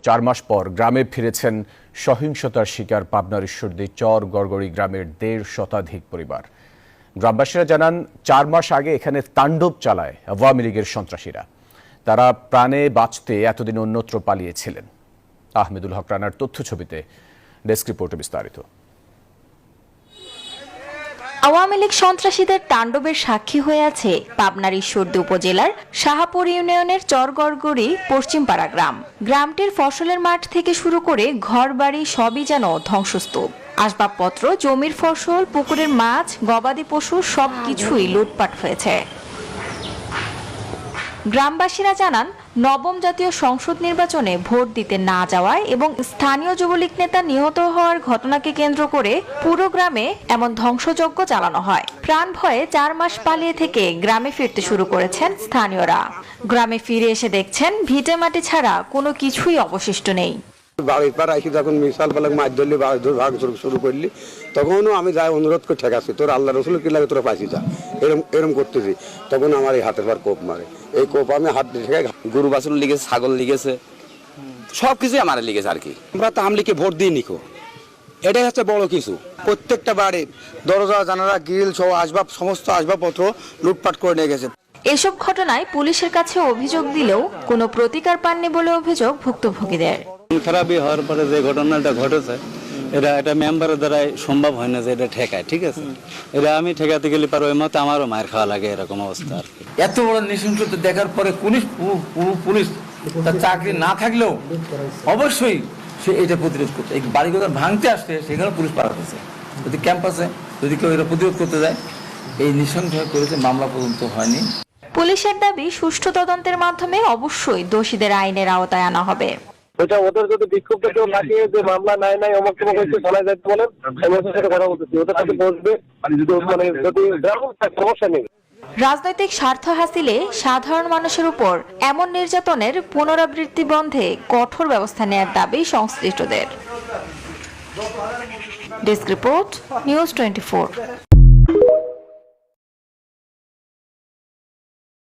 4 মাস পর গ্রামে ফিরেছেন সহিংসতার শিকার পাবনার ঈশ্বরদী চর গড়গড়ি গ্রামের 1.5 শতাধিক পরিবার। গ্রামবাসীরা জানান 4 মাস আগে এখানে তাণ্ডব চালায় আওয়ামী লীগের সন্ত্রাসীরা। তারা প্রাণে বাঁচতে এতদিন অন্যত্র পালিয়েছিলেন। আহমেদুল হক রানার তথ্য ছবিতে ডেস্ক রিপোর্টে বিস্তারিত। আওয়ামী লীগ সন্ত্রাসীদের তাণ্ডবের সাক্ষী হয়ে আছে পাবনার ঈশ্বরদী উপজেলার শাহাপুর ইউনিয়নের চরগড়গড়ি পশ্চিমপাড়া গ্রাম। গ্রামটির ফসলের মাঠ থেকে শুরু করে ঘরবাড়ি সবই যেন ধ্বংসস্তূপ। আসবাবপত্র, জমির ফসল, পুকুরের মাছ, গবাদি পশু সবকিছুই লুটপাট হয়েছে। গ্রামবাসীরা জানান, নবম জাতীয় সংসদ নির্বাচনে ভোট দিতে না যাওয়ায় এবং স্থানীয় যুবলীগ নেতা নিহত হওয়ার ঘটনাকে কেন্দ্র করে পুরো গ্রামে এমন ধ্বংসযজ্ঞ চালানো হয়। প্রাণ ভয়ে 4 মাস পালিয়ে থেকে গ্রামে ফিরতে শুরু করেছেন স্থানীয়রা। গ্রামে ফিরে এসে দেখছেন ভিটে মাটি ছাড়া কোনো কিছুই অবশিষ্ট নেই। বাড়ির পর আসি যখন মিসাল পালাক মাছ ধরলি ভাগ শুরু করলি, তখনও আমি যাই অনুরোধ করে ঠেকাচ্ছি, তোর আল্লাহ রসুল কি লাগে তোরা পাইছি যা, এরম করতেছি। তখন আমার এই হাতের পর কোপ মারে, এই কোপ আমি হাত দিয়ে ঠেকাই। গরু বাছুর লিগেছে, ছাগল লিগেছে, সবকিছুই আমার লিগেছে আর কি। আমরা তো আমলিকে ভোট দিই নিকো, এটাই হচ্ছে বড় কিছু। প্রত্যেকটা বাড়ির দরজা জানালা গ্রিল সহ আসবাব, সমস্ত আসবাবপত্র লুটপাট করে নিয়ে গেছে। এসব ঘটনায় পুলিশের কাছে অভিযোগ দিলেও কোনো প্রতিকার পাননি বলে অভিযোগ ভুক্তভোগীদের। খারাপই হওয়ার পরে যে ঘটনাটা ঘটেছে, এটা মেম্বারের দ্বারাই সম্ভব হয় না যে এটা ঠেকায়, ঠিক আছে। এটা আমি ঠেকাতে গেলে পারো, ওই মতো আমারও মায়ের খাওয়া লাগে, এরকম অবস্থা আর কি। এত বড় নৃশংসতা দেখার পরে পুলিশ তার চাকরি না থাকলেও অবশ্যই সে এটা প্রতিরোধ করতে, এই বাড়িঘর ভাঙতে আসছে, সেখানে পুলিশ পাঠাতেছে। যদি ক্যাম্পাসে যদি কেউ এটা প্রতিরোধ করতে যায়, এই নৃশংসভাবে করেছে, মামলা পর্যন্ত হয়নি। পুলিশের দাবি, সুষ্ঠু তদন্তের মাধ্যমে অবশ্যই দোষীদের আইনের আওতায় আনা হবে। ওটা ওদের যদি বিক্ষোভটা কেউ লাগিয়ে যে মামলা নাই অমুক তমুক হয়েছে শোনায় যাচ্ছে বলেন, আমি ওদের সাথে কথা বলতেছি, ওদের সাথে বসবে, যদি সমস্যা নেই। রাজনৈতিক স্বার্থ হাসিলে সাধারণ মানুষের উপর এমন নির্যাতনের পুনরাবৃত্তি বন্ধে কঠোর ব্যবস্থা নেওয়ার দাবি সংশ্লিষ্টদের। Desk report, news 24।